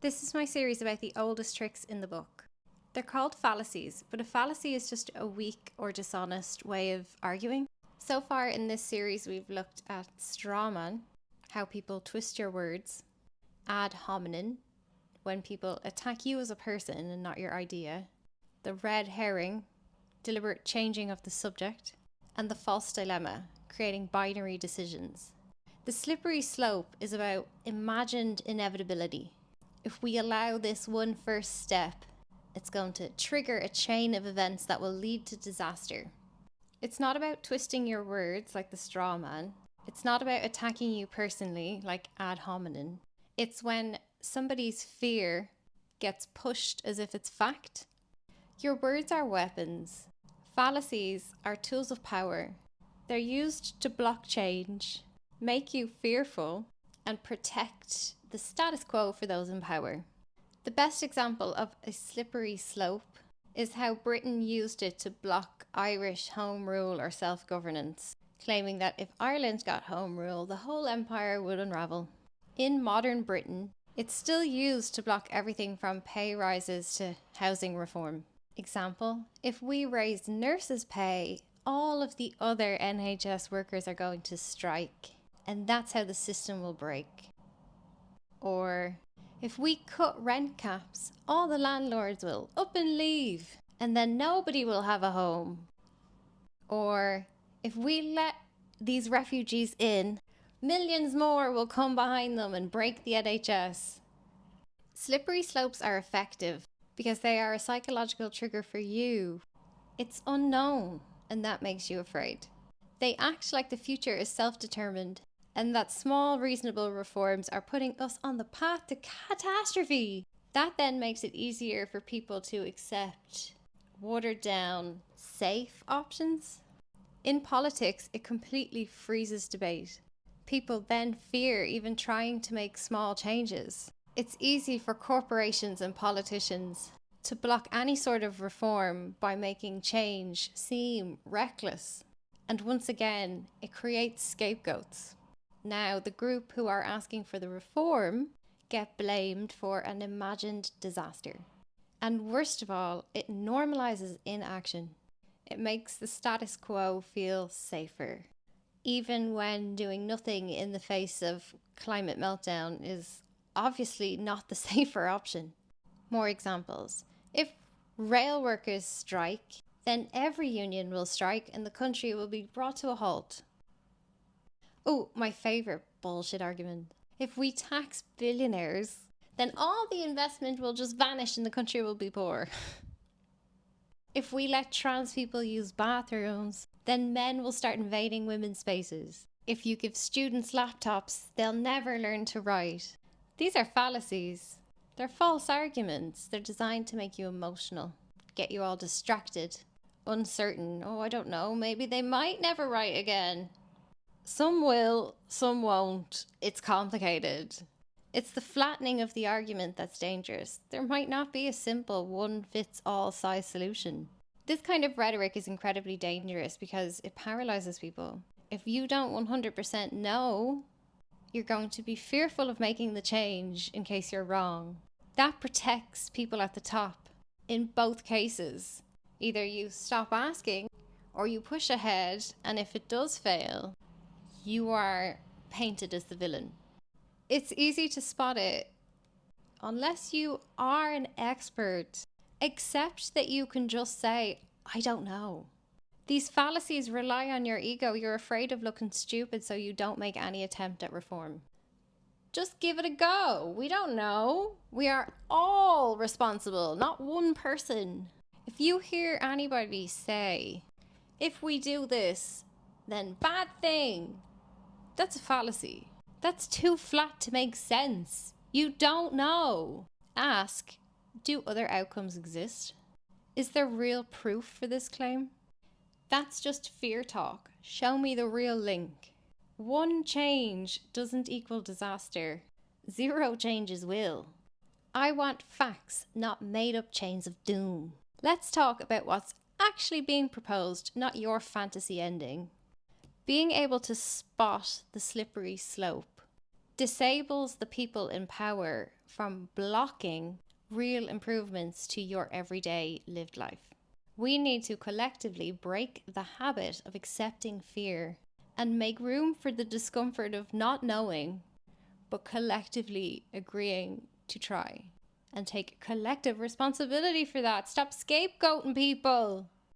This is my series about the oldest tricks in the book. They're called fallacies, but a fallacy is just a weak or dishonest way of arguing. So far in this series, we've looked at strawman, how people twist your words, ad hominem, when people attack you as a person and not your idea, the red herring, deliberate changing of the subject, and the false dilemma, creating binary decisions. The slippery slope is about imagined inevitability. If we allow this one first step, it's going to trigger a chain of events that will lead to disaster. It's not about twisting your words like the straw man. It's not about attacking you personally like ad hominem. It's when somebody's fear gets pushed as if it's fact. Your words are weapons. Fallacies are tools of power. They're used to block change, make you fearful, and protect the status quo for those in power. The best example of a slippery slope is how Britain used it to block Irish home rule or self-governance, claiming that if Ireland got home rule, the whole empire would unravel. In modern Britain, it's still used to block everything from pay rises to housing reform. Example, if we raise nurses' pay, all of the other NHS workers are going to strike, and that's how the system will break. Or, if we cut rent caps, all the landlords will up and leave, and then nobody will have a home. Or, if we let these refugees in, millions more will come behind them and break the NHS. Slippery slopes are effective because they are a psychological trigger for you. It's unknown, and that makes you afraid. They act like the future is self-determined, and that small, reasonable reforms are putting us on the path to catastrophe. That then makes it easier for people to accept watered down, safe options. In politics, it completely freezes debate. People then fear even trying to make small changes. It's easy for corporations and politicians to block any sort of reform by making change seem reckless. And once again, it creates scapegoats. Now, the group who are asking for the reform get blamed for an imagined disaster. And worst of all, it normalizes inaction. It makes the status quo feel safer, even when doing nothing in the face of climate meltdown is obviously not the safer option. More examples. If rail workers strike, then every union will strike and the country will be brought to a halt. Oh, my favourite bullshit argument. If we tax billionaires, then all the investment will just vanish and the country will be poor. If we let trans people use bathrooms, then men will start invading women's spaces. If you give students laptops, they'll never learn to write. These are fallacies. They're false arguments. They're designed to make you emotional, get you all distracted, uncertain. Oh, I don't know, maybe they might never write again. Some will, some won't. It's complicated. It's the flattening of the argument that's dangerous. There might not be a simple one-fits-all size solution. This kind of rhetoric is incredibly dangerous because it paralyzes people. If you don't 100% know, you're going to be fearful of making the change in case you're wrong. That protects people at the top. In both cases, either you stop asking or you push ahead, and if it does fail, you are painted as the villain. It's easy to spot it. Unless you are an expert, accept that you can just say, I don't know. These fallacies rely on your ego. You're afraid of looking stupid, so you don't make any attempt at reform. Just give it a go. We don't know. We are all responsible, not one person. If you hear anybody say, if we do this, then bad thing, that's a fallacy. That's too flat to make sense. You don't know. Ask, do other outcomes exist? Is there real proof for this claim? That's just fear talk. Show me the real link. One change doesn't equal disaster. 0 changes will. I want facts, not made-up chains of doom. Let's talk about what's actually being proposed, not your fantasy ending. Being able to spot the slippery slope disables the people in power from blocking real improvements to your everyday lived life. We need to collectively break the habit of accepting fear and make room for the discomfort of not knowing, but collectively agreeing to try and take collective responsibility for that. Stop scapegoating people.